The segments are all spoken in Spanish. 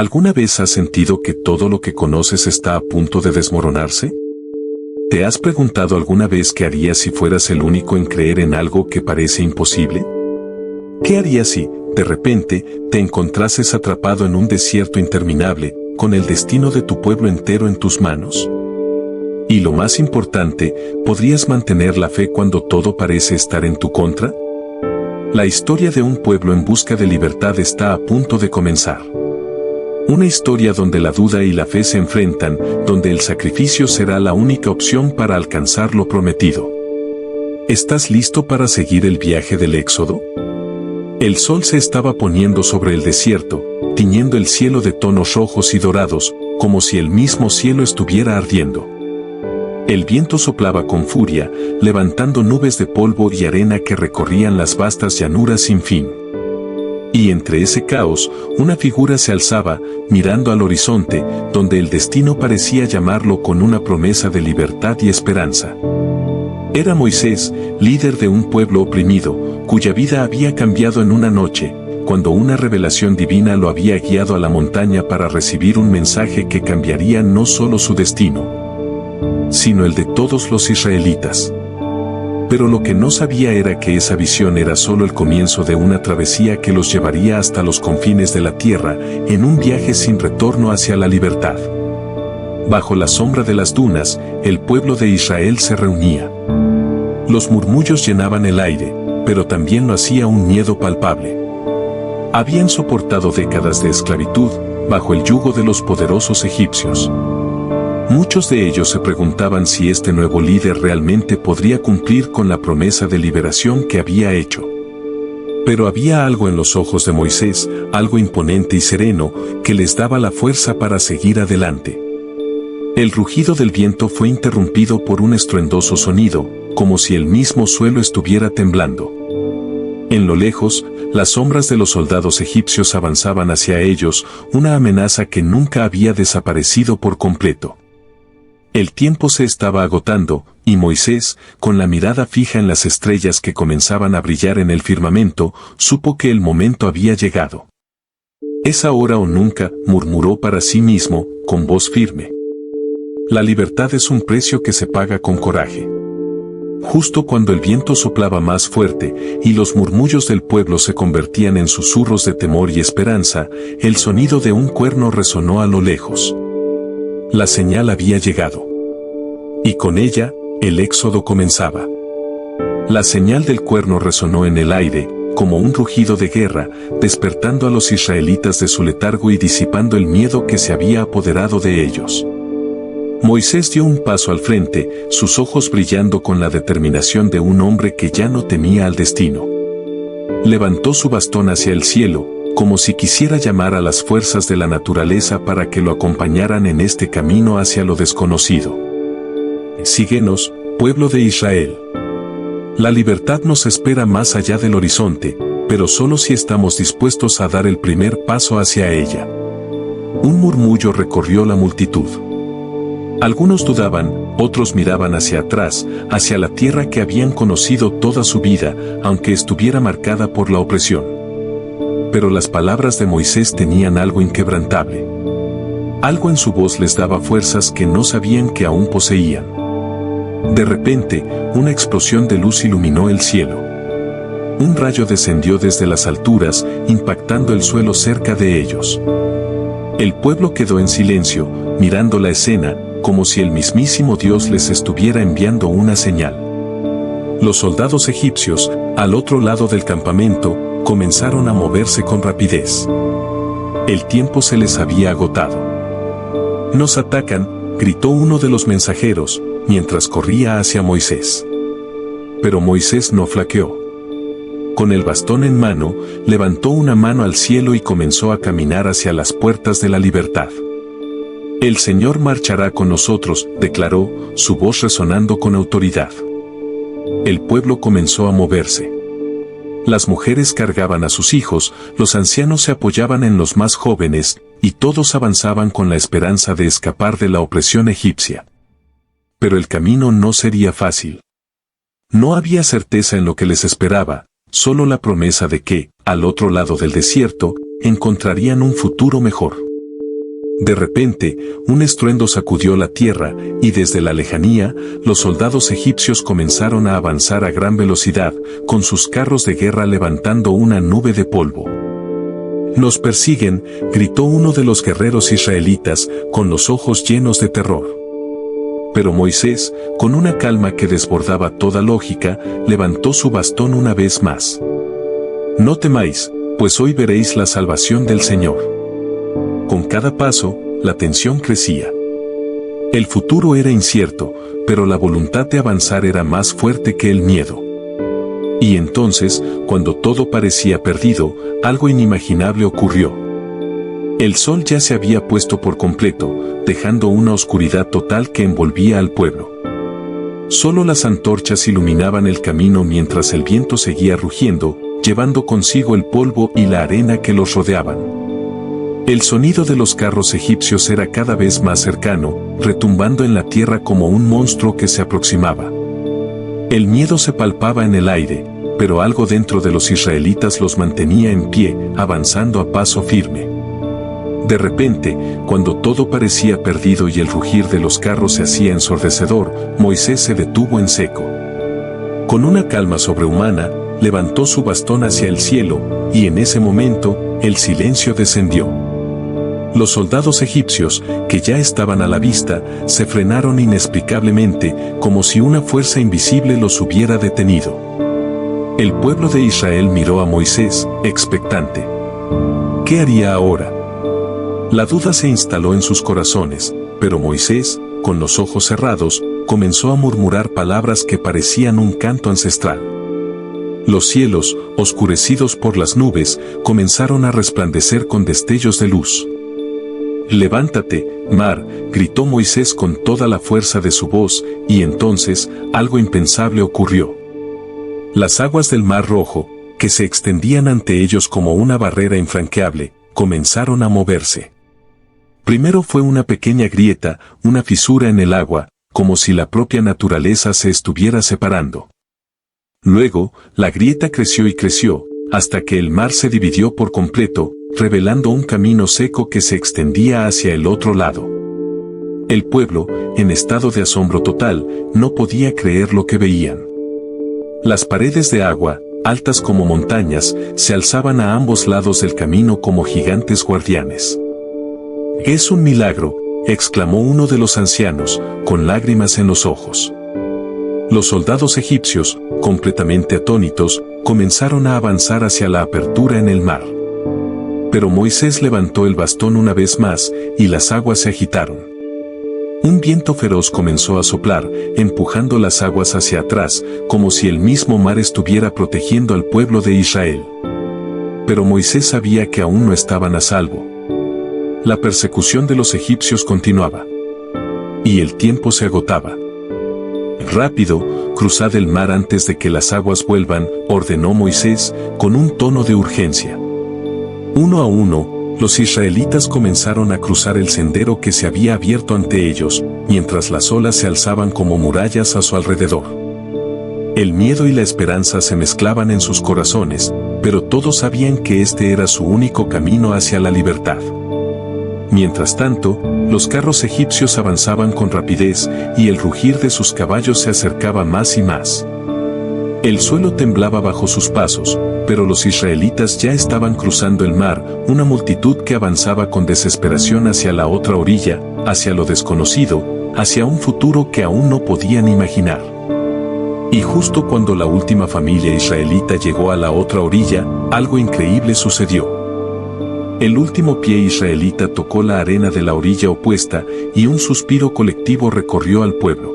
¿Alguna vez has sentido que todo lo que conoces está a punto de desmoronarse? ¿Te has preguntado alguna vez qué harías si fueras el único en creer en algo que parece imposible? ¿Qué harías si, de repente, te encontrases atrapado en un desierto interminable, con el destino de tu pueblo entero en tus manos? Y lo más importante, ¿podrías mantener la fe cuando todo parece estar en tu contra? La historia de un pueblo en busca de libertad está a punto de comenzar. Una historia donde la duda y la fe se enfrentan, donde el sacrificio será la única opción para alcanzar lo prometido. ¿Estás listo para seguir el viaje del Éxodo? El sol se estaba poniendo sobre el desierto, tiñendo el cielo de tonos rojos y dorados, como si el mismo cielo estuviera ardiendo. El viento soplaba con furia, levantando nubes de polvo y arena que recorrían las vastas llanuras sin fin. Y entre ese caos, una figura se alzaba, mirando al horizonte, donde el destino parecía llamarlo con una promesa de libertad y esperanza. Era Moisés, líder de un pueblo oprimido, cuya vida había cambiado en una noche, cuando una revelación divina lo había guiado a la montaña para recibir un mensaje que cambiaría no solo su destino, sino el de todos los israelitas. Pero lo que no sabía era que esa visión era solo el comienzo de una travesía que los llevaría hasta los confines de la tierra, en un viaje sin retorno hacia la libertad. Bajo la sombra de las dunas, el pueblo de Israel se reunía. Los murmullos llenaban el aire, pero también lo hacía un miedo palpable. Habían soportado décadas de esclavitud, bajo el yugo de los poderosos egipcios. Muchos de ellos se preguntaban si este nuevo líder realmente podría cumplir con la promesa de liberación que había hecho. Pero había algo en los ojos de Moisés, algo imponente y sereno, que les daba la fuerza para seguir adelante. El rugido del viento fue interrumpido por un estruendoso sonido, como si el mismo suelo estuviera temblando. En lo lejos, las sombras de los soldados egipcios avanzaban hacia ellos, una amenaza que nunca había desaparecido por completo. El tiempo se estaba agotando, y Moisés, con la mirada fija en las estrellas que comenzaban a brillar en el firmamento, supo que el momento había llegado. «Es ahora o nunca», murmuró para sí mismo, con voz firme. La libertad es un precio que se paga con coraje. Justo cuando el viento soplaba más fuerte, y los murmullos del pueblo se convertían en susurros de temor y esperanza, el sonido de un cuerno resonó a lo lejos. La señal había llegado. Y con ella, el éxodo comenzaba. La señal del cuerno resonó en el aire, como un rugido de guerra, despertando a los israelitas de su letargo y disipando el miedo que se había apoderado de ellos. Moisés dio un paso al frente, sus ojos brillando con la determinación de un hombre que ya no temía al destino. Levantó su bastón hacia el cielo, como si quisiera llamar a las fuerzas de la naturaleza para que lo acompañaran en este camino hacia lo desconocido. Síguenos, pueblo de Israel. La libertad nos espera más allá del horizonte, pero solo si estamos dispuestos a dar el primer paso hacia ella. Un murmullo recorrió la multitud. Algunos dudaban, otros miraban hacia atrás, hacia la tierra que habían conocido toda su vida, aunque estuviera marcada por la opresión. Pero las palabras de Moisés tenían algo inquebrantable. Algo en su voz les daba fuerzas que no sabían que aún poseían. De repente, una explosión de luz iluminó el cielo. Un rayo descendió desde las alturas, impactando el suelo cerca de ellos. El pueblo quedó en silencio, mirando la escena, como si el mismísimo Dios les estuviera enviando una señal. Los soldados egipcios, al otro lado del campamento, comenzaron a moverse con rapidez. El tiempo se les había agotado. «Nos atacan», gritó uno de los mensajeros, mientras corría hacia Moisés. Pero Moisés no flaqueó. Con el bastón en mano, levantó una mano al cielo y comenzó a caminar hacia las puertas de la libertad. «El Señor marchará con nosotros», declaró, su voz resonando con autoridad. El pueblo comenzó a moverse. Las mujeres cargaban a sus hijos, los ancianos se apoyaban en los más jóvenes, y todos avanzaban con la esperanza de escapar de la opresión egipcia. Pero el camino no sería fácil. No había certeza en lo que les esperaba, solo la promesa de que, al otro lado del desierto, encontrarían un futuro mejor. De repente, un estruendo sacudió la tierra, y desde la lejanía, los soldados egipcios comenzaron a avanzar a gran velocidad, con sus carros de guerra levantando una nube de polvo. «Nos persiguen», gritó uno de los guerreros israelitas, con los ojos llenos de terror. Pero Moisés, con una calma que desbordaba toda lógica, levantó su bastón una vez más. «No temáis, pues hoy veréis la salvación del Señor». Con cada paso, la tensión crecía. El futuro era incierto, pero la voluntad de avanzar era más fuerte que el miedo. Y entonces, cuando todo parecía perdido, algo inimaginable ocurrió. El sol ya se había puesto por completo, dejando una oscuridad total que envolvía al pueblo. Solo las antorchas iluminaban el camino mientras el viento seguía rugiendo, llevando consigo el polvo y la arena que los rodeaban. El sonido de los carros egipcios era cada vez más cercano, retumbando en la tierra como un monstruo que se aproximaba. El miedo se palpaba en el aire, pero algo dentro de los israelitas los mantenía en pie, avanzando a paso firme. De repente, cuando todo parecía perdido y el rugir de los carros se hacía ensordecedor, Moisés se detuvo en seco. Con una calma sobrehumana, levantó su bastón hacia el cielo, y en ese momento, el silencio descendió. Los soldados egipcios, que ya estaban a la vista, se frenaron inexplicablemente, como si una fuerza invisible los hubiera detenido. El pueblo de Israel miró a Moisés, expectante. ¿Qué haría ahora? La duda se instaló en sus corazones, pero Moisés, con los ojos cerrados, comenzó a murmurar palabras que parecían un canto ancestral. Los cielos, oscurecidos por las nubes, comenzaron a resplandecer con destellos de luz. «Levántate, mar», gritó Moisés con toda la fuerza de su voz, y entonces, algo impensable ocurrió. Las aguas del Mar Rojo, que se extendían ante ellos como una barrera infranqueable, comenzaron a moverse. Primero fue una pequeña grieta, una fisura en el agua, como si la propia naturaleza se estuviera separando. Luego, la grieta creció y creció, hasta que el mar se dividió por completo, revelando un camino seco que se extendía hacia el otro lado. El pueblo, en estado de asombro total, no podía creer lo que veían. Las paredes de agua, altas como montañas, se alzaban a ambos lados del camino como gigantes guardianes. «Es un milagro», exclamó uno de los ancianos, con lágrimas en los ojos. Los soldados egipcios, completamente atónitos, comenzaron a avanzar hacia la apertura en el mar. Pero Moisés levantó el bastón una vez más, y las aguas se agitaron. Un viento feroz comenzó a soplar, empujando las aguas hacia atrás, como si el mismo mar estuviera protegiendo al pueblo de Israel. Pero Moisés sabía que aún no estaban a salvo. La persecución de los egipcios continuaba. Y el tiempo se agotaba. «Rápido, cruzad el mar antes de que las aguas vuelvan», ordenó Moisés, con un tono de urgencia. Uno a uno, los israelitas comenzaron a cruzar el sendero que se había abierto ante ellos, mientras las olas se alzaban como murallas a su alrededor. El miedo y la esperanza se mezclaban en sus corazones, pero todos sabían que este era su único camino hacia la libertad. Mientras tanto, los carros egipcios avanzaban con rapidez, y el rugir de sus caballos se acercaba más y más. El suelo temblaba bajo sus pasos, pero los israelitas ya estaban cruzando el mar, una multitud que avanzaba con desesperación hacia la otra orilla, hacia lo desconocido, hacia un futuro que aún no podían imaginar. Y justo cuando la última familia israelita llegó a la otra orilla, algo increíble sucedió. El último pie israelita tocó la arena de la orilla opuesta, y un suspiro colectivo recorrió al pueblo.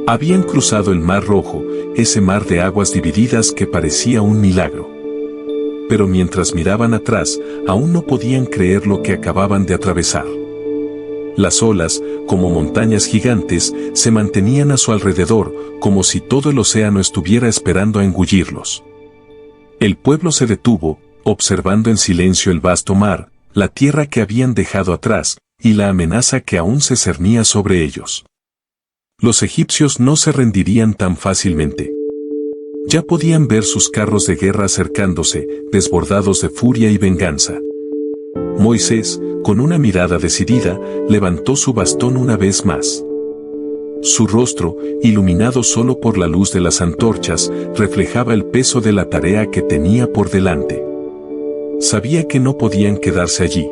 Habían cruzado el Mar Rojo, ese mar de aguas divididas que parecía un milagro. Pero mientras miraban atrás, aún no podían creer lo que acababan de atravesar. Las olas, como montañas gigantes, se mantenían a su alrededor, como si todo el océano estuviera esperando a engullirlos. El pueblo se detuvo, observando en silencio el vasto mar, la tierra que habían dejado atrás, y la amenaza que aún se cernía sobre ellos. Los egipcios no se rendirían tan fácilmente. Ya podían ver sus carros de guerra acercándose, desbordados de furia y venganza. Moisés, con una mirada decidida, levantó su bastón una vez más. Su rostro, iluminado solo por la luz de las antorchas, reflejaba el peso de la tarea que tenía por delante. Sabía que no podían quedarse allí.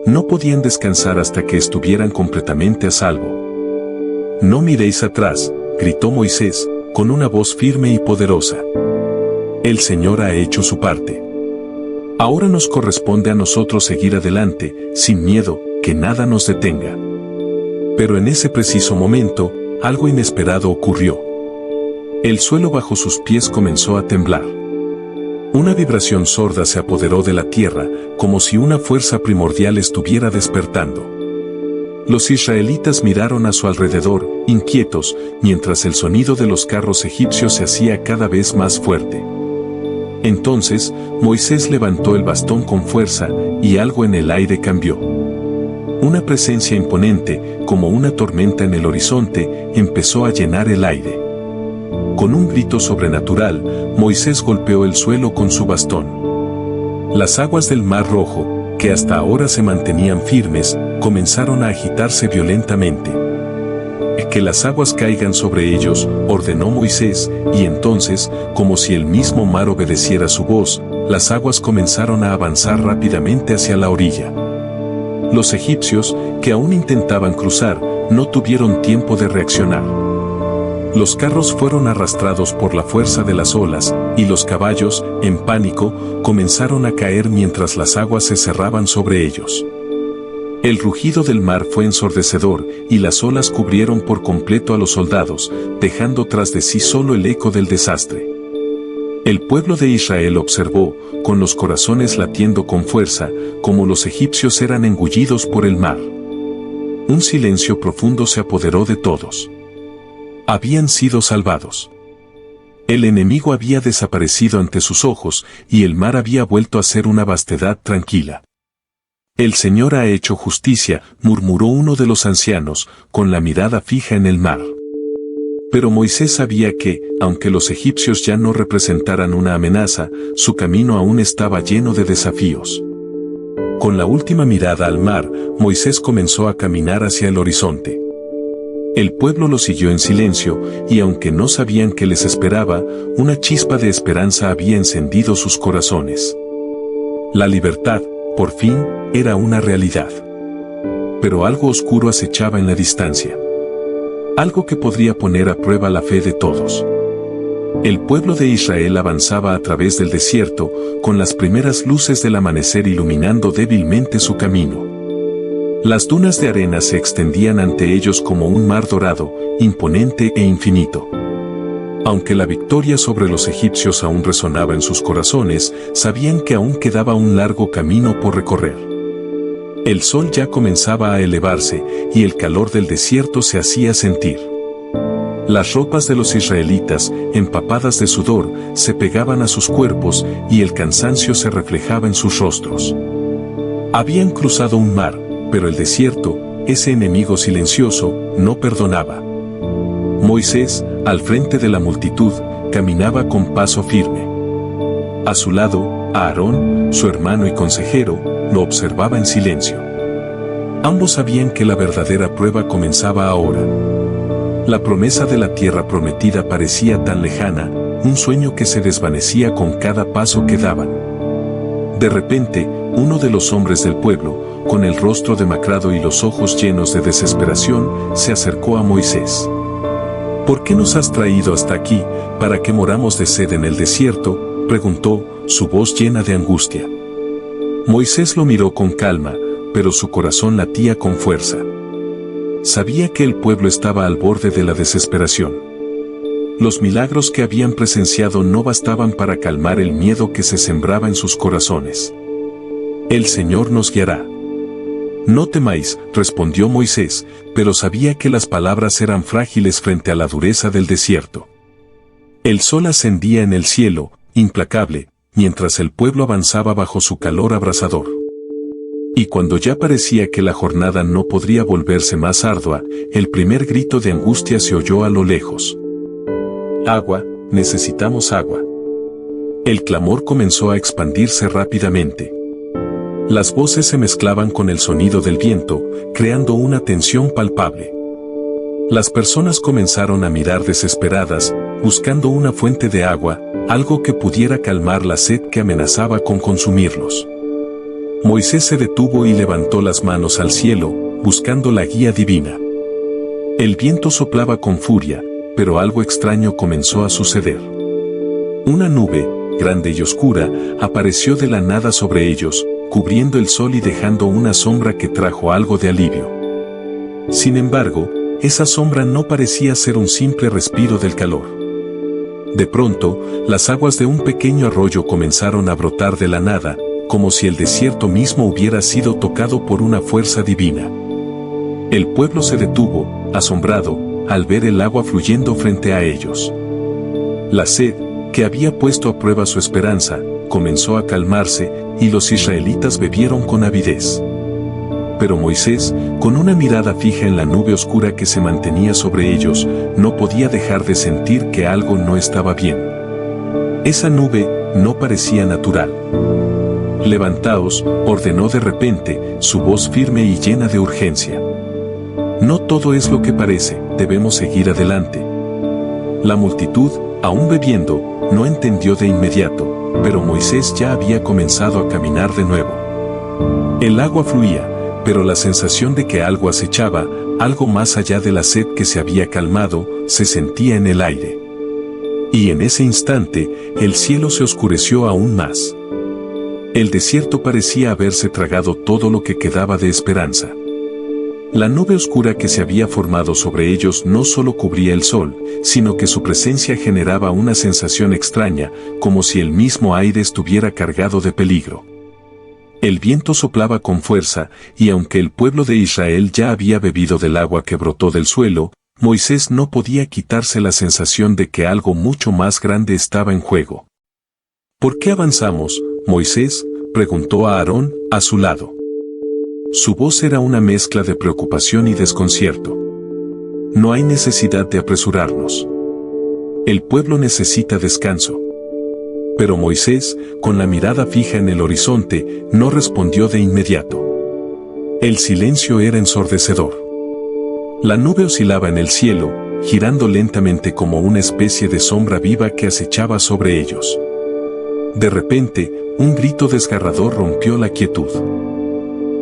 No podían descansar hasta que estuvieran completamente a salvo. «No miréis atrás», gritó Moisés, con una voz firme y poderosa. «El Señor ha hecho su parte. Ahora nos corresponde a nosotros seguir adelante, sin miedo, que nada nos detenga». Pero en ese preciso momento, algo inesperado ocurrió. El suelo bajo sus pies comenzó a temblar. Una vibración sorda se apoderó de la tierra, como si una fuerza primordial estuviera despertando. Los israelitas miraron a su alrededor, inquietos, mientras el sonido de los carros egipcios se hacía cada vez más fuerte. Entonces, Moisés levantó el bastón con fuerza, y algo en el aire cambió. Una presencia imponente, como una tormenta en el horizonte, empezó a llenar el aire. Con un grito sobrenatural, Moisés golpeó el suelo con su bastón. Las aguas del Mar Rojo, que hasta ahora se mantenían firmes, comenzaron a agitarse violentamente. «Que las aguas caigan sobre ellos», ordenó Moisés, y entonces, como si el mismo mar obedeciera su voz, las aguas comenzaron a avanzar rápidamente hacia la orilla. Los egipcios, que aún intentaban cruzar, no tuvieron tiempo de reaccionar. Los carros fueron arrastrados por la fuerza de las olas, y los caballos, en pánico, comenzaron a caer mientras las aguas se cerraban sobre ellos. El rugido del mar fue ensordecedor, y las olas cubrieron por completo a los soldados, dejando tras de sí solo el eco del desastre. El pueblo de Israel observó, con los corazones latiendo con fuerza, como los egipcios eran engullidos por el mar. Un silencio profundo se apoderó de todos. Habían sido salvados. El enemigo había desaparecido ante sus ojos, y el mar había vuelto a ser una vastedad tranquila. «El Señor ha hecho justicia», murmuró uno de los ancianos, con la mirada fija en el mar. Pero Moisés sabía que, aunque los egipcios ya no representaran una amenaza, su camino aún estaba lleno de desafíos. Con la última mirada al mar, Moisés comenzó a caminar hacia el horizonte. El pueblo lo siguió en silencio, y aunque no sabían qué les esperaba, una chispa de esperanza había encendido sus corazones. La libertad, por fin, era una realidad. Pero algo oscuro acechaba en la distancia. Algo que podría poner a prueba la fe de todos. El pueblo de Israel avanzaba a través del desierto, con las primeras luces del amanecer iluminando débilmente su camino. Las dunas de arena se extendían ante ellos como un mar dorado, imponente e infinito. Aunque la victoria sobre los egipcios aún resonaba en sus corazones, sabían que aún quedaba un largo camino por recorrer. El sol ya comenzaba a elevarse, y el calor del desierto se hacía sentir. Las ropas de los israelitas, empapadas de sudor, se pegaban a sus cuerpos, y el cansancio se reflejaba en sus rostros. Habían cruzado un mar, pero el desierto, ese enemigo silencioso, no perdonaba. Moisés, al frente de la multitud, caminaba con paso firme. A su lado, Aarón, su hermano y consejero, lo observaba en silencio. Ambos sabían que la verdadera prueba comenzaba ahora. La promesa de la tierra prometida parecía tan lejana, un sueño que se desvanecía con cada paso que daban. De repente, uno de los hombres del pueblo, con el rostro demacrado y los ojos llenos de desesperación, se acercó a Moisés. «¿Por qué nos has traído hasta aquí, para que moramos de sed en el desierto?», preguntó, su voz llena de angustia. Moisés lo miró con calma, pero su corazón latía con fuerza. Sabía que el pueblo estaba al borde de la desesperación. Los milagros que habían presenciado no bastaban para calmar el miedo que se sembraba en sus corazones. «El Señor nos guiará». «No temáis», respondió Moisés, pero sabía que las palabras eran frágiles frente a la dureza del desierto. El sol ascendía en el cielo, implacable, mientras el pueblo avanzaba bajo su calor abrasador. Y cuando ya parecía que la jornada no podría volverse más ardua, el primer grito de angustia se oyó a lo lejos. «Agua, necesitamos agua». El clamor comenzó a expandirse rápidamente. Las voces se mezclaban con el sonido del viento, creando una tensión palpable. Las personas comenzaron a mirar desesperadas, buscando una fuente de agua, algo que pudiera calmar la sed que amenazaba con consumirlos. Moisés se detuvo y levantó las manos al cielo, buscando la guía divina. El viento soplaba con furia, pero algo extraño comenzó a suceder. Una nube, grande y oscura, apareció de la nada sobre ellos, cubriendo el sol y dejando una sombra que trajo algo de alivio. Sin embargo, esa sombra no parecía ser un simple respiro del calor. De pronto, las aguas de un pequeño arroyo comenzaron a brotar de la nada, como si el desierto mismo hubiera sido tocado por una fuerza divina. El pueblo se detuvo, asombrado, al ver el agua fluyendo frente a ellos. La sed, que había puesto a prueba su esperanza, comenzó a calmarse, y los israelitas bebieron con avidez. Pero Moisés, con una mirada fija en la nube oscura que se mantenía sobre ellos, no podía dejar de sentir que algo no estaba bien. Esa nube no parecía natural. «Levantaos», ordenó de repente, su voz firme y llena de urgencia. «No todo es lo que parece, debemos seguir adelante». La multitud, aún bebiendo, no entendió de inmediato, pero Moisés ya había comenzado a caminar de nuevo. El agua fluía, pero la sensación de que algo acechaba, algo más allá de la sed que se había calmado, se sentía en el aire. Y en ese instante, el cielo se oscureció aún más. El desierto parecía haberse tragado todo lo que quedaba de esperanza. La nube oscura que se había formado sobre ellos no solo cubría el sol, sino que su presencia generaba una sensación extraña, como si el mismo aire estuviera cargado de peligro. El viento soplaba con fuerza, y aunque el pueblo de Israel ya había bebido del agua que brotó del suelo, Moisés no podía quitarse la sensación de que algo mucho más grande estaba en juego. «¿Por qué avanzamos, Moisés?», preguntó a Aarón, a su lado. Su voz era una mezcla de preocupación y desconcierto. «No hay necesidad de apresurarnos. El pueblo necesita descanso». Pero Moisés, con la mirada fija en el horizonte, no respondió de inmediato. El silencio era ensordecedor. La nube oscilaba en el cielo, girando lentamente como una especie de sombra viva que acechaba sobre ellos. De repente, un grito desgarrador rompió la quietud.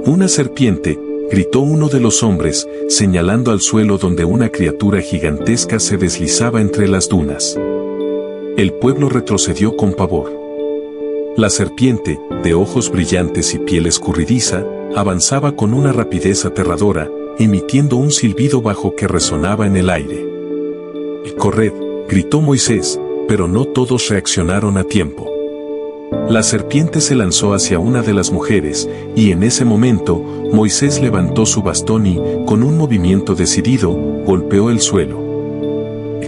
«Una serpiente», gritó uno de los hombres, señalando al suelo donde una criatura gigantesca se deslizaba entre las dunas. El pueblo retrocedió con pavor. La serpiente, de ojos brillantes y piel escurridiza, avanzaba con una rapidez aterradora, emitiendo un silbido bajo que resonaba en el aire. «¡Corred!», gritó Moisés, pero no todos reaccionaron a tiempo. La serpiente se lanzó hacia una de las mujeres, y en ese momento, Moisés levantó su bastón y, con un movimiento decidido, golpeó el suelo.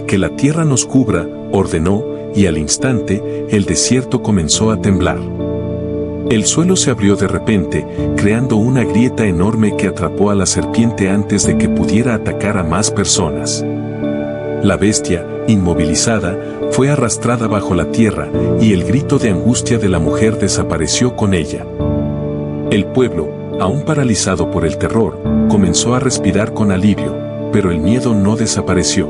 «Que la tierra nos cubra», ordenó, y al instante, el desierto comenzó a temblar. El suelo se abrió de repente, creando una grieta enorme que atrapó a la serpiente antes de que pudiera atacar a más personas. La bestia, inmovilizada, fue arrastrada bajo la tierra, y el grito de angustia de la mujer desapareció con ella. El pueblo, aún paralizado por el terror, comenzó a respirar con alivio, pero el miedo no desapareció.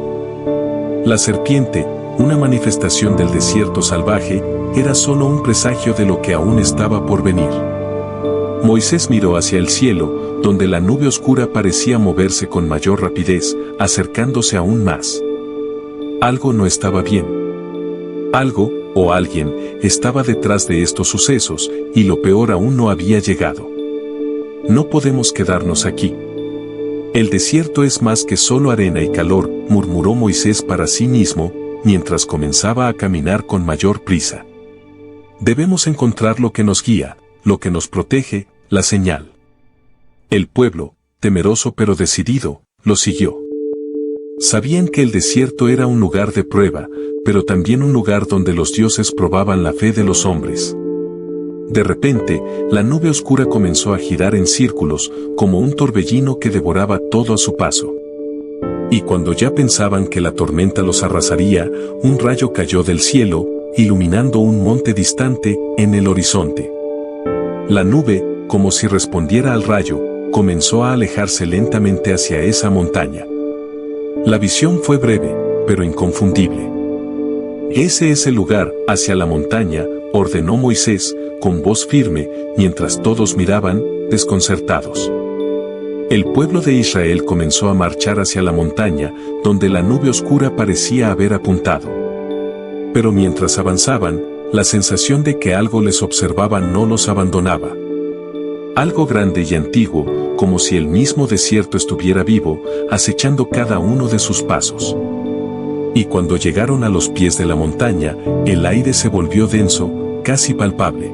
La serpiente, una manifestación del desierto salvaje, era solo un presagio de lo que aún estaba por venir. Moisés miró hacia el cielo, donde la nube oscura parecía moverse con mayor rapidez, acercándose aún más. Algo no estaba bien. Algo, o alguien, estaba detrás de estos sucesos, y lo peor aún no había llegado. «No podemos quedarnos aquí. El desierto es más que solo arena y calor», murmuró Moisés para sí mismo, mientras comenzaba a caminar con mayor prisa. «Debemos encontrar lo que nos guía, lo que nos protege, la señal». El pueblo, temeroso pero decidido, lo siguió. Sabían que el desierto era un lugar de prueba, pero también un lugar donde los dioses probaban la fe de los hombres. De repente, la nube oscura comenzó a girar en círculos, como un torbellino que devoraba todo a su paso. Y cuando ya pensaban que la tormenta los arrasaría, un rayo cayó del cielo, iluminando un monte distante, en el horizonte. La nube, como si respondiera al rayo, comenzó a alejarse lentamente hacia esa montaña. La visión fue breve, pero inconfundible. Ese es el lugar, hacia la montaña, ordenó Moisés, con voz firme, mientras todos miraban, desconcertados. El pueblo de Israel comenzó a marchar hacia la montaña, donde la nube oscura parecía haber apuntado. Pero mientras avanzaban, la sensación de que algo les observaba no los abandonaba. Algo grande y antiguo, como si el mismo desierto estuviera vivo, acechando cada uno de sus pasos. Y cuando llegaron a los pies de la montaña, el aire se volvió denso, casi palpable.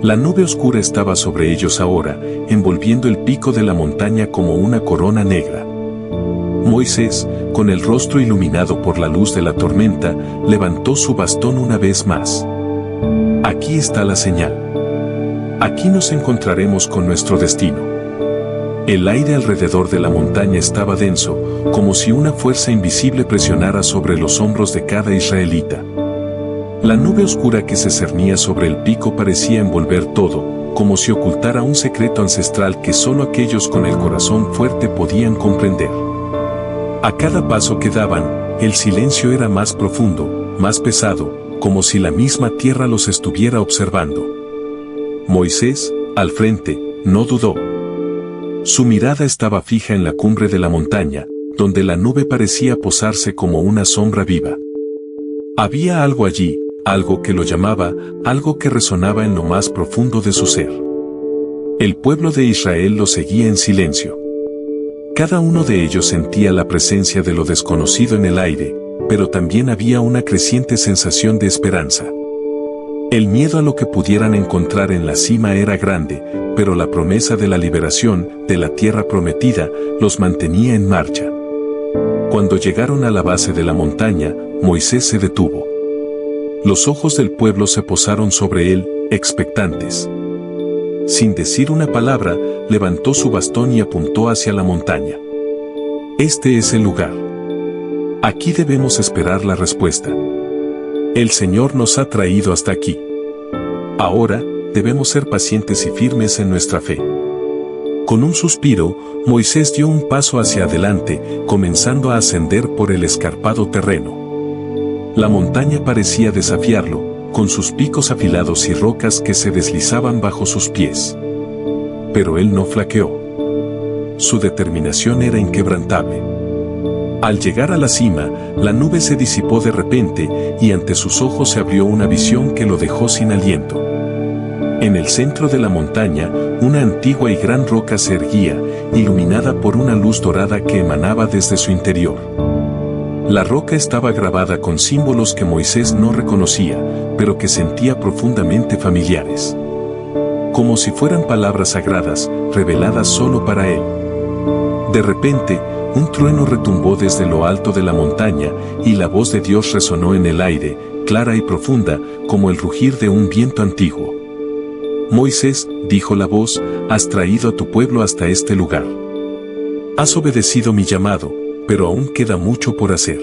La nube oscura estaba sobre ellos ahora, envolviendo el pico de la montaña como una corona negra. Moisés, con el rostro iluminado por la luz de la tormenta, levantó su bastón una vez más. Aquí está la señal. Aquí nos encontraremos con nuestro destino. El aire alrededor de la montaña estaba denso, como si una fuerza invisible presionara sobre los hombros de cada israelita. La nube oscura que se cernía sobre el pico parecía envolver todo, como si ocultara un secreto ancestral que solo aquellos con el corazón fuerte podían comprender. A cada paso que daban, el silencio era más profundo, más pesado, como si la misma tierra los estuviera observando. Moisés, al frente, no dudó. Su mirada estaba fija en la cumbre de la montaña, donde la nube parecía posarse como una sombra viva. Había algo allí, algo que lo llamaba, algo que resonaba en lo más profundo de su ser. El pueblo de Israel lo seguía en silencio. Cada uno de ellos sentía la presencia de lo desconocido en el aire, pero también había una creciente sensación de esperanza. El miedo a lo que pudieran encontrar en la cima era grande, pero la promesa de la liberación, de la tierra prometida, los mantenía en marcha. Cuando llegaron a la base de la montaña, Moisés se detuvo. Los ojos del pueblo se posaron sobre él, expectantes. Sin decir una palabra, levantó su bastón y apuntó hacia la montaña. Este es el lugar. Aquí debemos esperar la respuesta. El Señor nos ha traído hasta aquí. Ahora, debemos ser pacientes y firmes en nuestra fe. Con un suspiro, Moisés dio un paso hacia adelante, comenzando a ascender por el escarpado terreno. La montaña parecía desafiarlo, con sus picos afilados y rocas que se deslizaban bajo sus pies. Pero él no flaqueó. Su determinación era inquebrantable. Al llegar a la cima, la nube se disipó de repente y ante sus ojos se abrió una visión que lo dejó sin aliento. En el centro de la montaña, una antigua y gran roca se erguía, iluminada por una luz dorada que emanaba desde su interior. La roca estaba grabada con símbolos que Moisés no reconocía, pero que sentía profundamente familiares. Como si fueran palabras sagradas, reveladas solo para él. De repente, un trueno retumbó desde lo alto de la montaña, y la voz de Dios resonó en el aire, clara y profunda, como el rugir de un viento antiguo. Moisés, dijo la voz, has traído a tu pueblo hasta este lugar. Has obedecido mi llamado, pero aún queda mucho por hacer.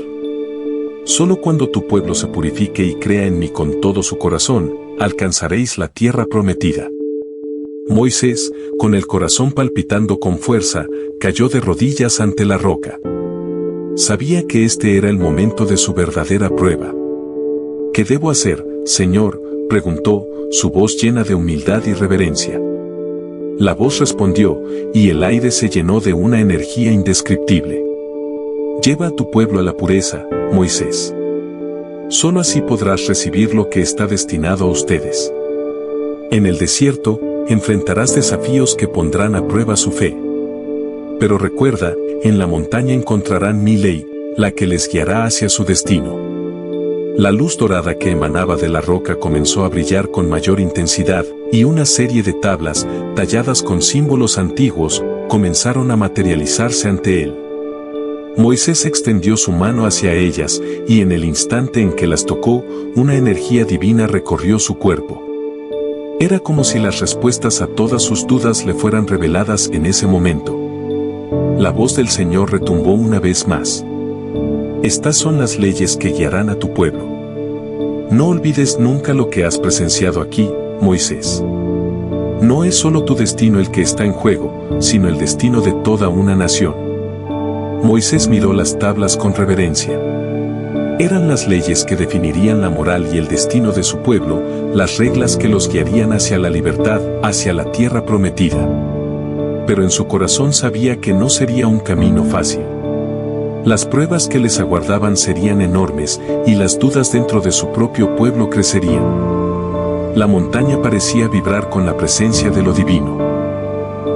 Solo cuando tu pueblo se purifique y crea en mí con todo su corazón, alcanzaréis la tierra prometida. Moisés, con el corazón palpitando con fuerza, cayó de rodillas ante la roca. Sabía que este era el momento de su verdadera prueba. ¿Qué debo hacer, Señor?, preguntó, su voz llena de humildad y reverencia. La voz respondió, y el aire se llenó de una energía indescriptible. Lleva a tu pueblo a la pureza, Moisés. Solo así podrás recibir lo que está destinado a ustedes. En el desierto, enfrentarás desafíos que pondrán a prueba su fe. Pero recuerda, en la montaña encontrarán mi ley, la que les guiará hacia su destino. La luz dorada que emanaba de la roca comenzó a brillar con mayor intensidad, y una serie de tablas, talladas con símbolos antiguos, comenzaron a materializarse ante él. Moisés extendió su mano hacia ellas, y en el instante en que las tocó, una energía divina recorrió su cuerpo. Era como si las respuestas a todas sus dudas le fueran reveladas en ese momento. La voz del Señor retumbó una vez más. Estas son las leyes que guiarán a tu pueblo. No olvides nunca lo que has presenciado aquí, Moisés. No es solo tu destino el que está en juego, sino el destino de toda una nación. Moisés miró las tablas con reverencia. Eran las leyes que definirían la moral y el destino de su pueblo, las reglas que los guiarían hacia la libertad, hacia la tierra prometida. Pero en su corazón sabía que no sería un camino fácil. Las pruebas que les aguardaban serían enormes y las dudas dentro de su propio pueblo crecerían. La montaña parecía vibrar con la presencia de lo divino.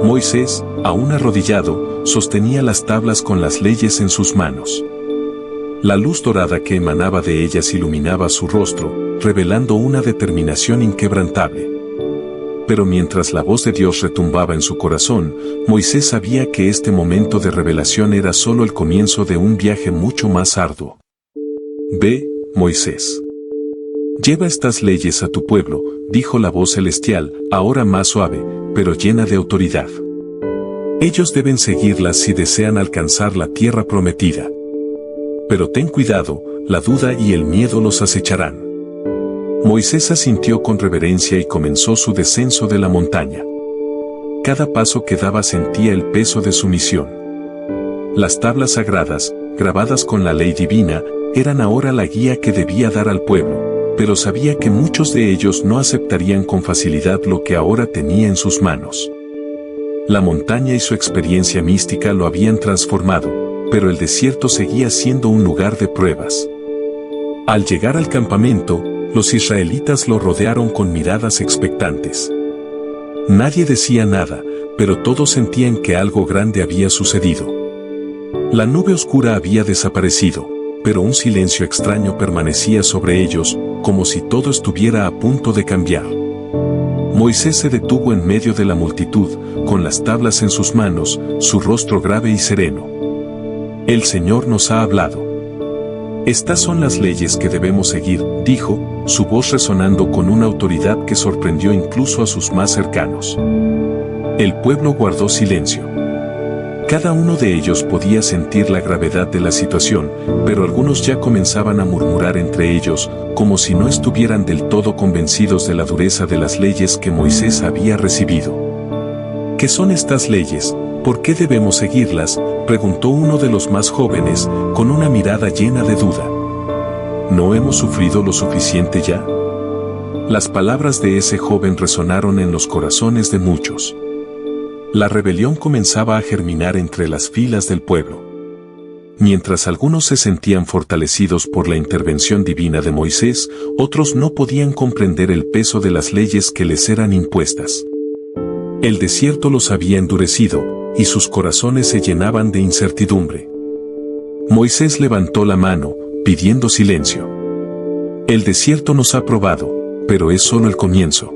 Moisés, aún arrodillado, sostenía las tablas con las leyes en sus manos. La luz dorada que emanaba de ellas iluminaba su rostro, revelando una determinación inquebrantable. Pero mientras la voz de Dios retumbaba en su corazón, Moisés sabía que este momento de revelación era solo el comienzo de un viaje mucho más arduo. Ve, Moisés. Lleva estas leyes a tu pueblo, dijo la voz celestial, ahora más suave, pero llena de autoridad. Ellos deben seguirlas si desean alcanzar la tierra prometida. Pero ten cuidado, la duda y el miedo los acecharán. Moisés asintió con reverencia y comenzó su descenso de la montaña. Cada paso que daba sentía el peso de su misión. Las tablas sagradas, grabadas con la ley divina, eran ahora la guía que debía dar al pueblo, pero sabía que muchos de ellos no aceptarían con facilidad lo que ahora tenía en sus manos. La montaña y su experiencia mística lo habían transformado, pero el desierto seguía siendo un lugar de pruebas. Al llegar al campamento, los israelitas lo rodearon con miradas expectantes. Nadie decía nada, pero todos sentían que algo grande había sucedido. La nube oscura había desaparecido, pero un silencio extraño permanecía sobre ellos, como si todo estuviera a punto de cambiar. Moisés se detuvo en medio de la multitud, con las tablas en sus manos, su rostro grave y sereno. El Señor nos ha hablado. Estas son las leyes que debemos seguir, dijo, su voz resonando con una autoridad que sorprendió incluso a sus más cercanos. El pueblo guardó silencio. Cada uno de ellos podía sentir la gravedad de la situación, pero algunos ya comenzaban a murmurar entre ellos, como si no estuvieran del todo convencidos de la dureza de las leyes que Moisés había recibido. ¿Qué son estas leyes? ¿Por qué debemos seguirlas?, preguntó uno de los más jóvenes, con una mirada llena de duda. ¿No hemos sufrido lo suficiente ya? Las palabras de ese joven resonaron en los corazones de muchos. La rebelión comenzaba a germinar entre las filas del pueblo. Mientras algunos se sentían fortalecidos por la intervención divina de Moisés, otros no podían comprender el peso de las leyes que les eran impuestas. El desierto los había endurecido, y sus corazones se llenaban de incertidumbre. Moisés levantó la mano, pidiendo silencio. El desierto nos ha probado, pero es solo el comienzo.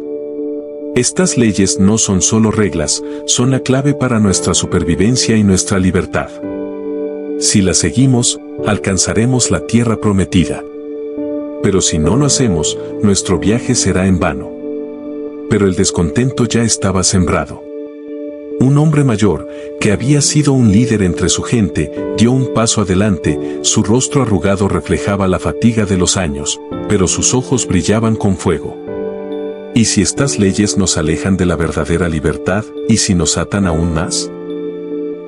Estas leyes no son solo reglas, son la clave para nuestra supervivencia y nuestra libertad. Si las seguimos, alcanzaremos la tierra prometida. Pero si no lo hacemos, nuestro viaje será en vano. Pero el descontento ya estaba sembrado. Un hombre mayor, que había sido un líder entre su gente, dio un paso adelante, su rostro arrugado reflejaba la fatiga de los años, pero sus ojos brillaban con fuego. ¿Y si estas leyes nos alejan de la verdadera libertad, y si nos atan aún más?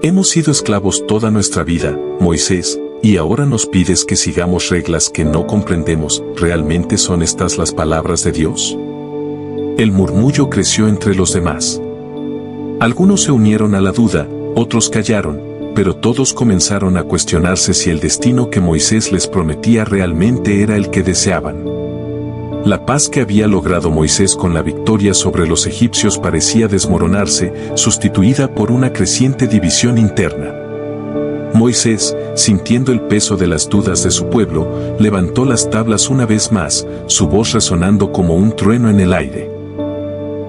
Hemos sido esclavos toda nuestra vida, Moisés, y ahora nos pides que sigamos reglas que no comprendemos. ¿Realmente son estas las palabras de Dios? El murmullo creció entre los demás. Algunos se unieron a la duda, otros callaron, pero todos comenzaron a cuestionarse si el destino que Moisés les prometía realmente era el que deseaban. La paz que había logrado Moisés con la victoria sobre los egipcios parecía desmoronarse, sustituida por una creciente división interna. Moisés, sintiendo el peso de las dudas de su pueblo, levantó las tablas una vez más, su voz resonando como un trueno en el aire.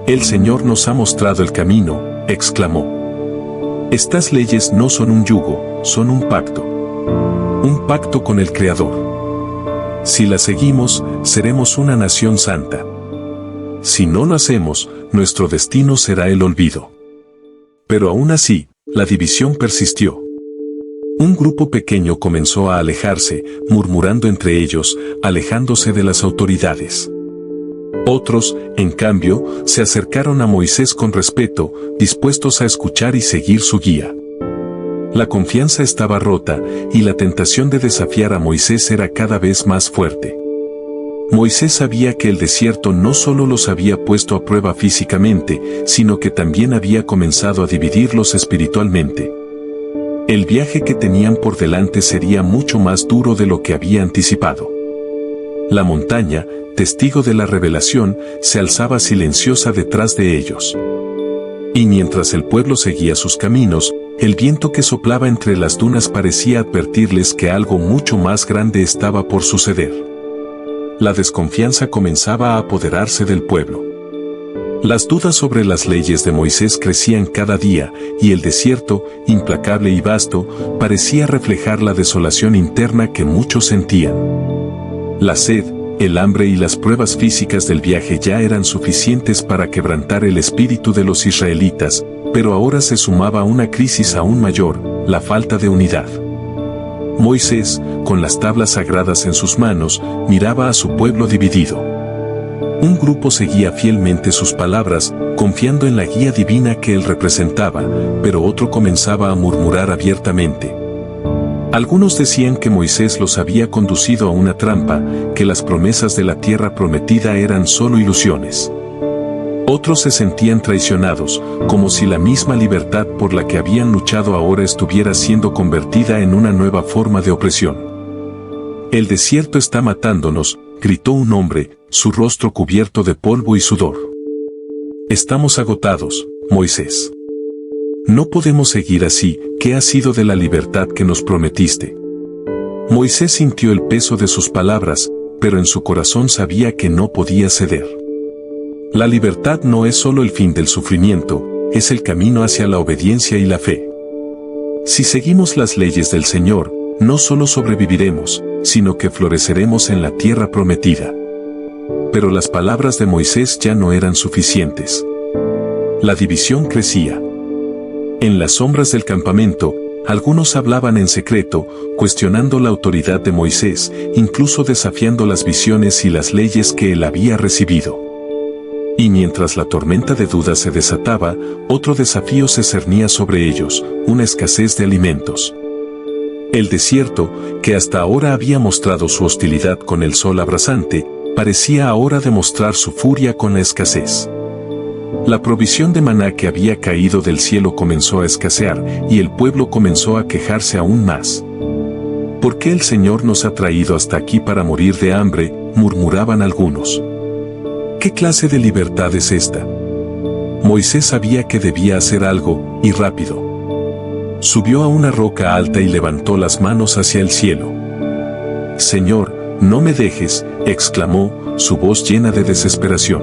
El Señor nos ha mostrado el camino, exclamó. Estas leyes no son un yugo, son un pacto con el Creador. Si las seguimos, seremos una nación santa. Si no lo hacemos, nuestro destino será el olvido. Pero aún así, la división persistió. Un grupo pequeño comenzó a alejarse, murmurando entre ellos, alejándose de las autoridades. Otros, en cambio, se acercaron a Moisés con respeto, dispuestos a escuchar y seguir su guía. La confianza estaba rota, y la tentación de desafiar a Moisés era cada vez más fuerte. Moisés sabía que el desierto no solo los había puesto a prueba físicamente, sino que también había comenzado a dividirlos espiritualmente. El viaje que tenían por delante sería mucho más duro de lo que había anticipado. La montaña, testigo de la revelación, se alzaba silenciosa detrás de ellos. Y mientras el pueblo seguía sus caminos, el viento que soplaba entre las dunas parecía advertirles que algo mucho más grande estaba por suceder. La desconfianza comenzaba a apoderarse del pueblo. Las dudas sobre las leyes de Moisés crecían cada día, y el desierto, implacable y vasto, parecía reflejar la desolación interna que muchos sentían. La sed, el hambre y las pruebas físicas del viaje ya eran suficientes para quebrantar el espíritu de los israelitas, pero ahora se sumaba una crisis aún mayor, la falta de unidad. Moisés, con las tablas sagradas en sus manos, miraba a su pueblo dividido. Un grupo seguía fielmente sus palabras, confiando en la guía divina que él representaba, pero otro comenzaba a murmurar abiertamente. Algunos decían que Moisés los había conducido a una trampa, que las promesas de la tierra prometida eran solo ilusiones. Otros se sentían traicionados, como si la misma libertad por la que habían luchado ahora estuviera siendo convertida en una nueva forma de opresión. El desierto está matándonos, gritó un hombre, su rostro cubierto de polvo y sudor. Estamos agotados, Moisés. No podemos seguir así, ¿qué ha sido de la libertad que nos prometiste? Moisés sintió el peso de sus palabras, pero en su corazón sabía que no podía ceder. La libertad no es solo el fin del sufrimiento, es el camino hacia la obediencia y la fe. Si seguimos las leyes del Señor, no solo sobreviviremos, sino que floreceremos en la tierra prometida. Pero las palabras de Moisés ya no eran suficientes. La división crecía. En las sombras del campamento, algunos hablaban en secreto, cuestionando la autoridad de Moisés, incluso desafiando las visiones y las leyes que él había recibido. Y mientras la tormenta de dudas se desataba, otro desafío se cernía sobre ellos, una escasez de alimentos. El desierto, que hasta ahora había mostrado su hostilidad con el sol abrasante, parecía ahora demostrar su furia con la escasez. La provisión de maná que había caído del cielo comenzó a escasear, y el pueblo comenzó a quejarse aún más. ¿Por qué el Señor nos ha traído hasta aquí para morir de hambre?, murmuraban algunos. ¿Qué clase de libertad es esta? Moisés sabía que debía hacer algo, y rápido. Subió a una roca alta y levantó las manos hacia el cielo. «Señor, no me dejes», exclamó, su voz llena de desesperación.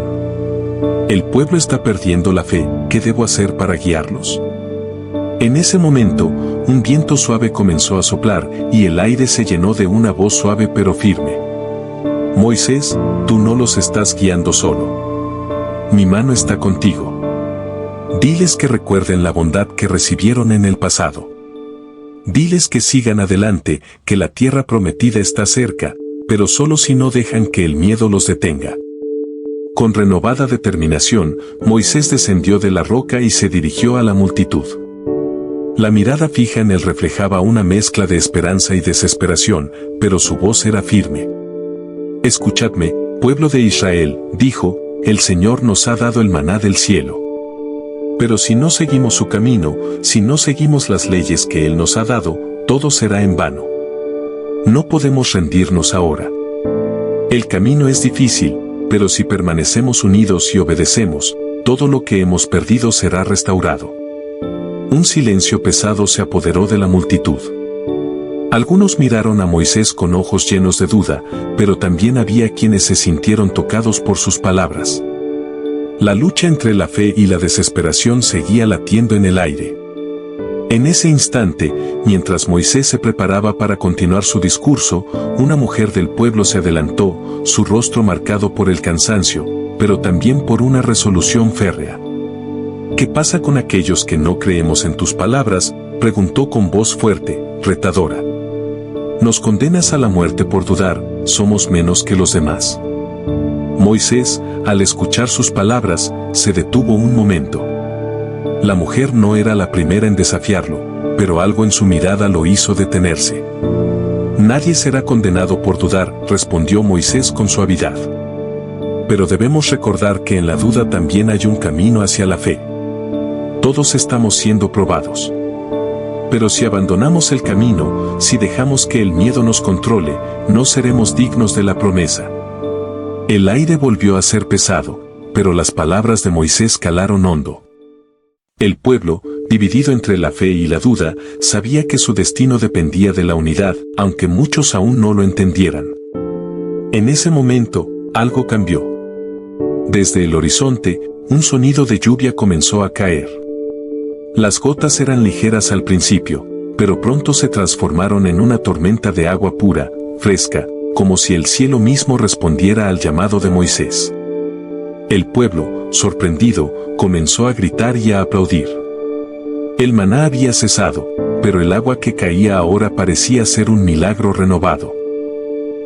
«El pueblo está perdiendo la fe, ¿qué debo hacer para guiarlos?». En ese momento, un viento suave comenzó a soplar, y el aire se llenó de una voz suave pero firme. «Moisés, tú no los estás guiando solo. Mi mano está contigo. Diles que recuerden la bondad que recibieron en el pasado. Diles que sigan adelante, que la tierra prometida está cerca, pero solo si no dejan que el miedo los detenga». Con renovada determinación, Moisés descendió de la roca y se dirigió a la multitud. La mirada fija en él reflejaba una mezcla de esperanza y desesperación, pero su voz era firme. «Escuchadme, pueblo de Israel», dijo, «el Señor nos ha dado el maná del cielo. Pero si no seguimos su camino, si no seguimos las leyes que Él nos ha dado, todo será en vano. No podemos rendirnos ahora. El camino es difícil, pero si permanecemos unidos y obedecemos, todo lo que hemos perdido será restaurado». Un silencio pesado se apoderó de la multitud. Algunos miraron a Moisés con ojos llenos de duda, pero también había quienes se sintieron tocados por sus palabras. La lucha entre la fe y la desesperación seguía latiendo en el aire. En ese instante, mientras Moisés se preparaba para continuar su discurso, una mujer del pueblo se adelantó, su rostro marcado por el cansancio, pero también por una resolución férrea. «¿Qué pasa con aquellos que no creemos en tus palabras?», preguntó con voz fuerte, retadora. «¿Nos condenas a la muerte por dudar? ¿Somos menos que los demás?». Moisés, al escuchar sus palabras, se detuvo un momento. La mujer no era la primera en desafiarlo, pero algo en su mirada lo hizo detenerse. Nadie será condenado por dudar, respondió Moisés con suavidad. Pero debemos recordar que en la duda también hay un camino hacia la fe. Todos estamos siendo probados. Pero si abandonamos el camino, si dejamos que el miedo nos controle, no seremos dignos de la promesa. El aire volvió a ser pesado, pero las palabras de Moisés calaron hondo. El pueblo, dividido entre la fe y la duda, sabía que su destino dependía de la unidad, aunque muchos aún no lo entendieran. En ese momento, algo cambió. Desde el horizonte, un sonido de lluvia comenzó a caer. Las gotas eran ligeras al principio, pero pronto se transformaron en una tormenta de agua pura, fresca, como si el cielo mismo respondiera al llamado de Moisés. El pueblo, sorprendido, comenzó a gritar y a aplaudir. El maná había cesado, pero el agua que caía ahora parecía ser un milagro renovado.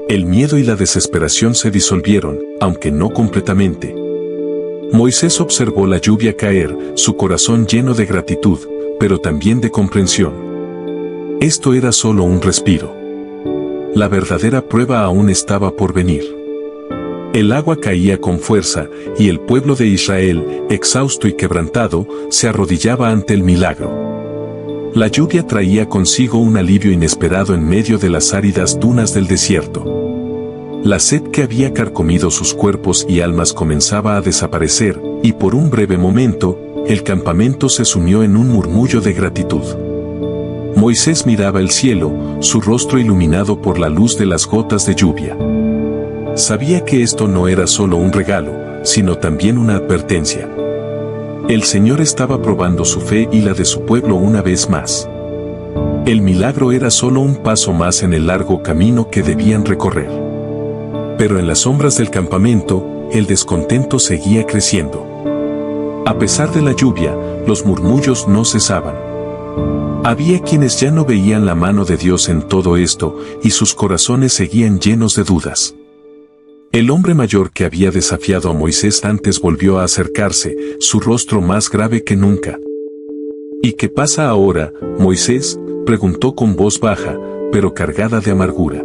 El miedo y la desesperación se disolvieron, aunque no completamente. Moisés observó la lluvia caer, su corazón lleno de gratitud, pero también de comprensión. Esto era solo un respiro. La verdadera prueba aún estaba por venir. El agua caía con fuerza, y el pueblo de Israel, exhausto y quebrantado, se arrodillaba ante el milagro. La lluvia traía consigo un alivio inesperado en medio de las áridas dunas del desierto. La sed que había carcomido sus cuerpos y almas comenzaba a desaparecer, y por un breve momento, el campamento se sumió en un murmullo de gratitud. Moisés miraba el cielo, su rostro iluminado por la luz de las gotas de lluvia. Sabía que esto no era solo un regalo, sino también una advertencia. El Señor estaba probando su fe y la de su pueblo una vez más. El milagro era solo un paso más en el largo camino que debían recorrer. Pero en las sombras del campamento, el descontento seguía creciendo. A pesar de la lluvia, los murmullos no cesaban. Había quienes ya no veían la mano de Dios en todo esto, y sus corazones seguían llenos de dudas. El hombre mayor que había desafiado a Moisés antes volvió a acercarse, su rostro más grave que nunca. ¿Y qué pasa ahora, Moisés?, preguntó con voz baja, pero cargada de amargura.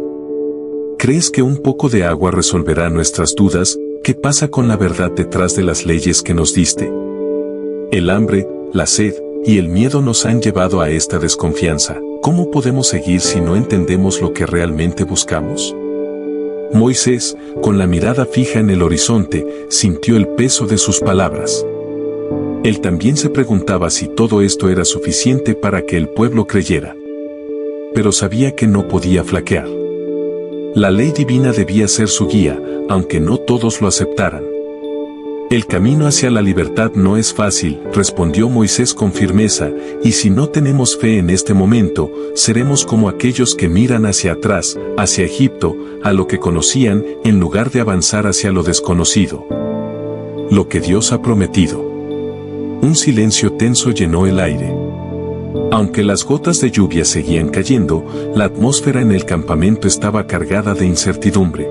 ¿Crees que un poco de agua resolverá nuestras dudas? ¿Qué pasa con la verdad detrás de las leyes que nos diste? El hambre, la sed y el miedo nos han llevado a esta desconfianza. ¿Cómo podemos seguir si no entendemos lo que realmente buscamos? Moisés, con la mirada fija en el horizonte, sintió el peso de sus palabras. Él también se preguntaba si todo esto era suficiente para que el pueblo creyera. Pero sabía que no podía flaquear. La ley divina debía ser su guía, aunque no todos lo aceptaran. El camino hacia la libertad no es fácil, respondió Moisés con firmeza, y si no tenemos fe en este momento, seremos como aquellos que miran hacia atrás, hacia Egipto, a lo que conocían, en lugar de avanzar hacia lo desconocido. Lo que Dios ha prometido. Un silencio tenso llenó el aire. Aunque las gotas de lluvia seguían cayendo, la atmósfera en el campamento estaba cargada de incertidumbre.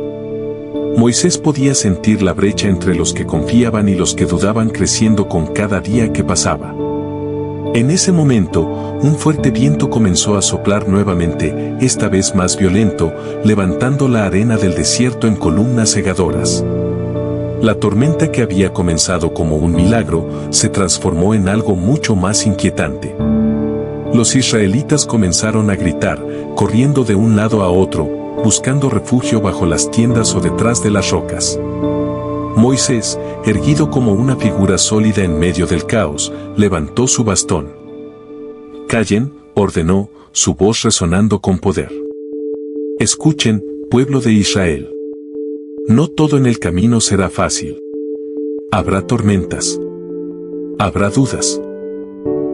Moisés podía sentir la brecha entre los que confiaban y los que dudaban creciendo con cada día que pasaba. En ese momento, un fuerte viento comenzó a soplar nuevamente, esta vez más violento, levantando la arena del desierto en columnas cegadoras. La tormenta que había comenzado como un milagro, se transformó en algo mucho más inquietante. Los israelitas comenzaron a gritar, corriendo de un lado a otro, buscando refugio bajo las tiendas o detrás de las rocas. Moisés, erguido como una figura sólida en medio del caos, levantó su bastón. «Callen», ordenó, su voz resonando con poder. «Escuchen, pueblo de Israel. No todo en el camino será fácil. Habrá tormentas. Habrá dudas.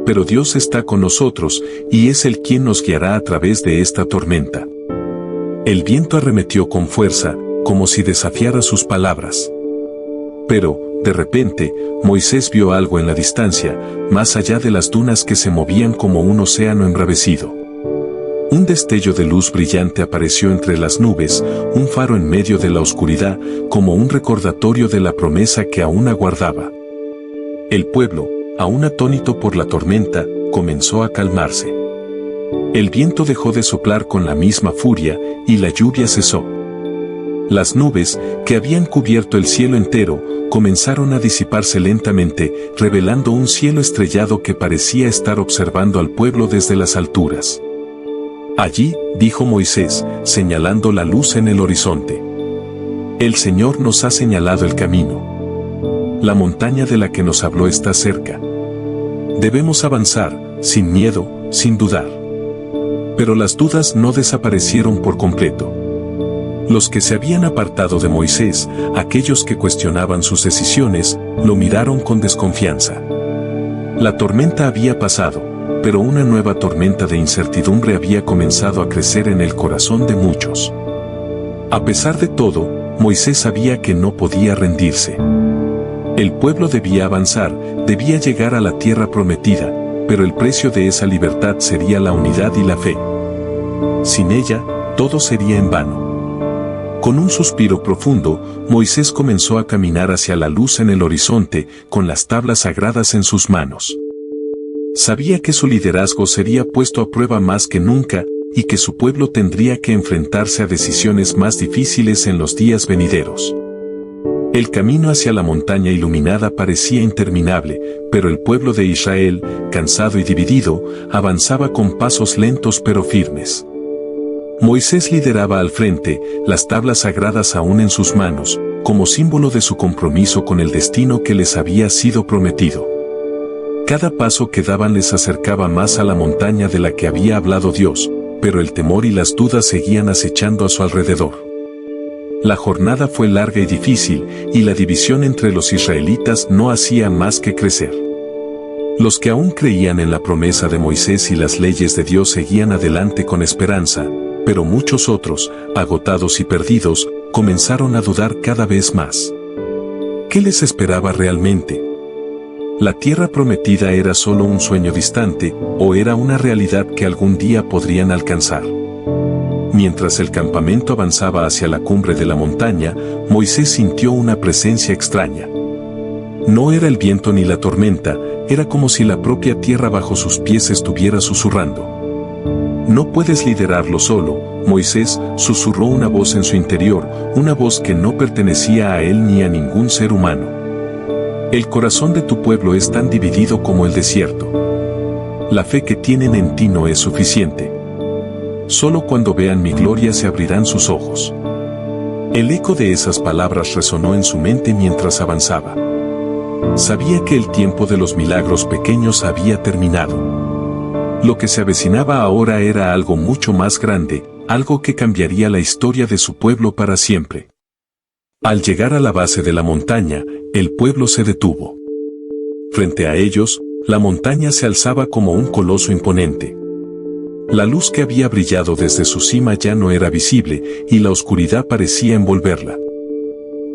Pero Dios está con nosotros, y es Él quien nos guiará a través de esta tormenta». El viento arremetió con fuerza, como si desafiara sus palabras. Pero, de repente, Moisés vio algo en la distancia, más allá de las dunas que se movían como un océano embravecido. Un destello de luz brillante apareció entre las nubes, un faro en medio de la oscuridad, como un recordatorio de la promesa que aún aguardaba. El pueblo, aún atónito por la tormenta, comenzó a calmarse. El viento dejó de soplar con la misma furia, y la lluvia cesó. Las nubes, que habían cubierto el cielo entero, comenzaron a disiparse lentamente, revelando un cielo estrellado que parecía estar observando al pueblo desde las alturas. Allí, dijo Moisés, señalando la luz en el horizonte. El Señor nos ha señalado el camino. La montaña de la que nos habló está cerca. Debemos avanzar, sin miedo, sin dudar. Pero las dudas no desaparecieron por completo. Los que se habían apartado de Moisés, aquellos que cuestionaban sus decisiones, lo miraron con desconfianza. La tormenta había pasado, pero una nueva tormenta de incertidumbre había comenzado a crecer en el corazón de muchos. A pesar de todo, Moisés sabía que no podía rendirse. El pueblo debía avanzar, debía llegar a la tierra prometida, pero el precio de esa libertad sería la unidad y la fe. Sin ella, todo sería en vano. Con un suspiro profundo, Moisés comenzó a caminar hacia la luz en el horizonte, con las tablas sagradas en sus manos. Sabía que su liderazgo sería puesto a prueba más que nunca, y que su pueblo tendría que enfrentarse a decisiones más difíciles en los días venideros. El camino hacia la montaña iluminada parecía interminable, pero el pueblo de Israel, cansado y dividido, avanzaba con pasos lentos pero firmes. Moisés lideraba al frente, las tablas sagradas aún en sus manos, como símbolo de su compromiso con el destino que les había sido prometido. Cada paso que daban les acercaba más a la montaña de la que había hablado Dios, pero el temor y las dudas seguían acechando a su alrededor. La jornada fue larga y difícil, y la división entre los israelitas no hacía más que crecer. Los que aún creían en la promesa de Moisés y las leyes de Dios seguían adelante con esperanza, pero muchos otros, agotados y perdidos, comenzaron a dudar cada vez más. ¿Qué les esperaba realmente? ¿La tierra prometida era solo un sueño distante, o era una realidad que algún día podrían alcanzar? Mientras el campamento avanzaba hacia la cumbre de la montaña, Moisés sintió una presencia extraña. No era el viento ni la tormenta, era como si la propia tierra bajo sus pies estuviera susurrando. No puedes liderarlo solo, Moisés, susurró una voz en su interior, una voz que no pertenecía a él ni a ningún ser humano. El corazón de tu pueblo es tan dividido como el desierto. La fe que tienen en ti no es suficiente. Solo cuando vean mi gloria se abrirán sus ojos. El eco de esas palabras resonó en su mente mientras avanzaba. Sabía que el tiempo de los milagros pequeños había terminado. Lo que se avecinaba ahora era algo mucho más grande, algo que cambiaría la historia de su pueblo para siempre. Al llegar a la base de la montaña, el pueblo se detuvo. Frente a ellos, la montaña se alzaba como un coloso imponente. La luz que había brillado desde su cima ya no era visible, y la oscuridad parecía envolverla.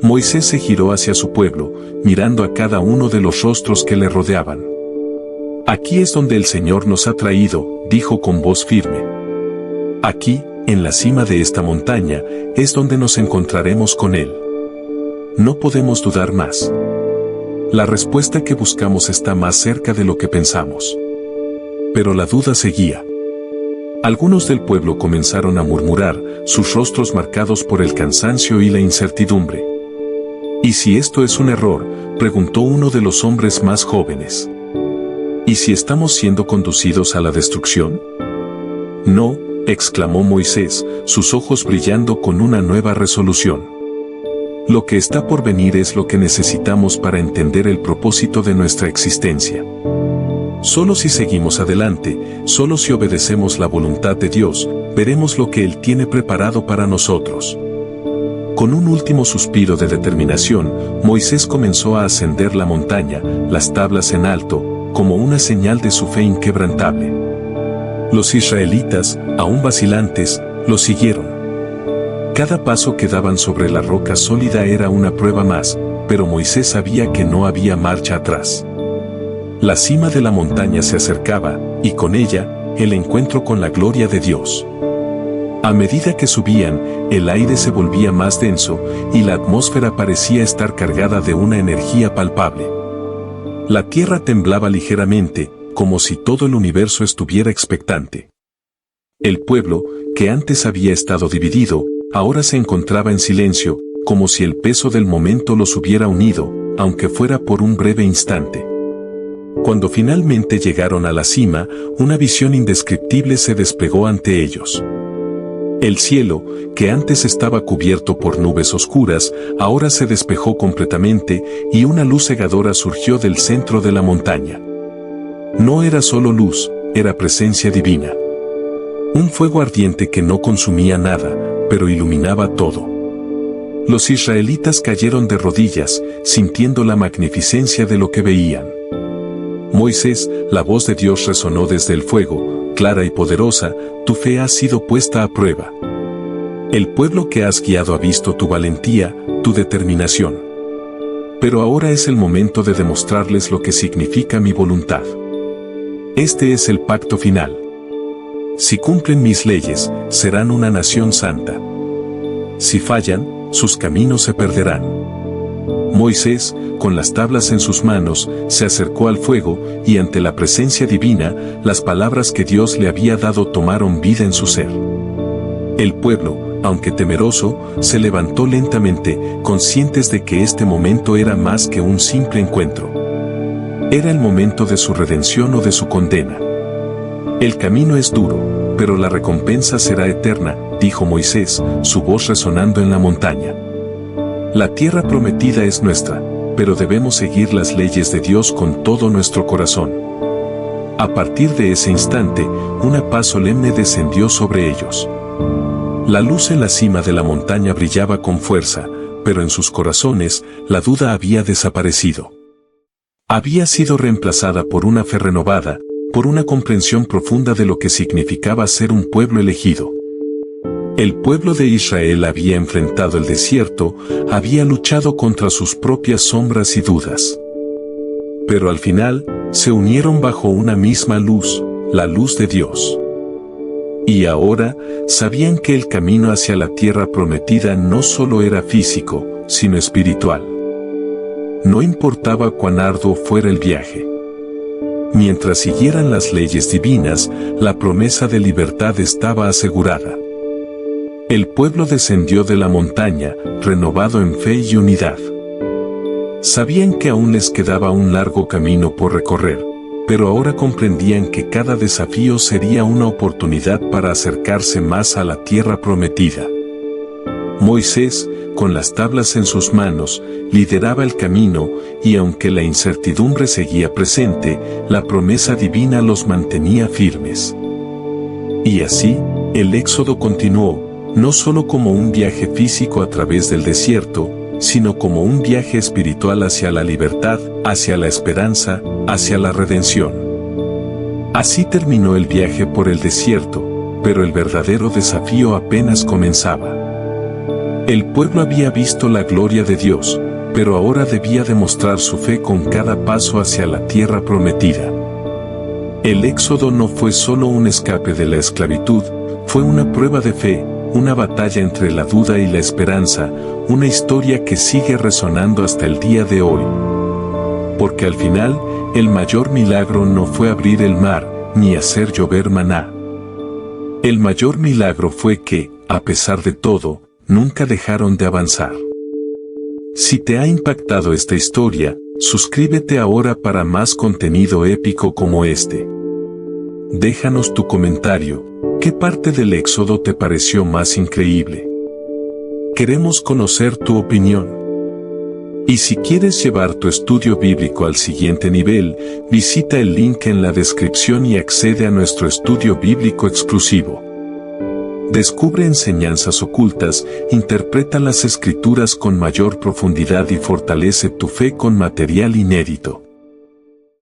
Moisés se giró hacia su pueblo, mirando a cada uno de los rostros que le rodeaban. Aquí es donde el Señor nos ha traído, dijo con voz firme. Aquí, en la cima de esta montaña, es donde nos encontraremos con Él. No podemos dudar más. La respuesta que buscamos está más cerca de lo que pensamos. Pero la duda seguía. Algunos del pueblo comenzaron a murmurar, sus rostros marcados por el cansancio y la incertidumbre. ¿Y si esto es un error?, preguntó uno de los hombres más jóvenes. ¿Y si estamos siendo conducidos a la destrucción? No, exclamó Moisés, sus ojos brillando con una nueva resolución. Lo que está por venir es lo que necesitamos para entender el propósito de nuestra existencia. Solo si seguimos adelante, solo si obedecemos la voluntad de Dios, veremos lo que Él tiene preparado para nosotros. Con un último suspiro de determinación, Moisés comenzó a ascender la montaña, las tablas en alto, como una señal de su fe inquebrantable. Los israelitas, aún vacilantes, lo siguieron. Cada paso que daban sobre la roca sólida era una prueba más, pero Moisés sabía que no había marcha atrás. La cima de la montaña se acercaba, y con ella, el encuentro con la gloria de Dios. A medida que subían, el aire se volvía más denso y la atmósfera parecía estar cargada de una energía palpable. La tierra temblaba ligeramente, como si todo el universo estuviera expectante. El pueblo, que antes había estado dividido, ahora se encontraba en silencio, como si el peso del momento los hubiera unido, aunque fuera por un breve instante. Cuando finalmente llegaron a la cima, una visión indescriptible se desplegó ante ellos. El cielo, que antes estaba cubierto por nubes oscuras, ahora se despejó completamente y una luz cegadora surgió del centro de la montaña. No era solo luz, era presencia divina. Un fuego ardiente que no consumía nada, pero iluminaba todo. Los israelitas cayeron de rodillas, sintiendo la magnificencia de lo que veían. Moisés, la voz de Dios resonó desde el fuego, clara y poderosa, tu fe ha sido puesta a prueba. El pueblo que has guiado ha visto tu valentía, tu determinación. Pero ahora es el momento de demostrarles lo que significa mi voluntad. Este es el pacto final. Si cumplen mis leyes, serán una nación santa. Si fallan, sus caminos se perderán. Moisés, con las tablas en sus manos, se acercó al fuego, y ante la presencia divina, las palabras que Dios le había dado tomaron vida en su ser. El pueblo, aunque temeroso, se levantó lentamente, conscientes de que este momento era más que un simple encuentro. Era el momento de su redención o de su condena. El camino es duro, pero la recompensa será eterna, dijo Moisés, su voz resonando en la montaña. La tierra prometida es nuestra, pero debemos seguir las leyes de Dios con todo nuestro corazón. A partir de ese instante, una paz solemne descendió sobre ellos. La luz en la cima de la montaña brillaba con fuerza, pero en sus corazones, la duda había desaparecido. Había sido reemplazada por una fe renovada, por una comprensión profunda de lo que significaba ser un pueblo elegido. El pueblo de Israel había enfrentado el desierto, había luchado contra sus propias sombras y dudas. Pero al final, se unieron bajo una misma luz, la luz de Dios. Y ahora, sabían que el camino hacia la tierra prometida no solo era físico, sino espiritual. No importaba cuán arduo fuera el viaje. Mientras siguieran las leyes divinas, la promesa de libertad estaba asegurada. El pueblo descendió de la montaña, renovado en fe y unidad. Sabían que aún les quedaba un largo camino por recorrer, pero ahora comprendían que cada desafío sería una oportunidad para acercarse más a la tierra prometida. Moisés, con las tablas en sus manos, lideraba el camino, y aunque la incertidumbre seguía presente, la promesa divina los mantenía firmes. Y así, el éxodo continuó, no solo como un viaje físico a través del desierto, sino como un viaje espiritual hacia la libertad, hacia la esperanza, hacia la redención. Así terminó el viaje por el desierto, pero el verdadero desafío apenas comenzaba. El pueblo había visto la gloria de Dios, pero ahora debía demostrar su fe con cada paso hacia la tierra prometida. El éxodo no fue solo un escape de la esclavitud, fue una prueba de fe, una batalla entre la duda y la esperanza, una historia que sigue resonando hasta el día de hoy. Porque al final, el mayor milagro no fue abrir el mar, ni hacer llover maná. El mayor milagro fue que, a pesar de todo, nunca dejaron de avanzar. Si te ha impactado esta historia, suscríbete ahora para más contenido épico como este. Déjanos tu comentario. ¿Qué parte del éxodo te pareció más increíble? Queremos conocer tu opinión. Y si quieres llevar tu estudio bíblico al siguiente nivel, visita el link en la descripción y accede a nuestro estudio bíblico exclusivo. Descubre enseñanzas ocultas, interpreta las escrituras con mayor profundidad y fortalece tu fe con material inédito.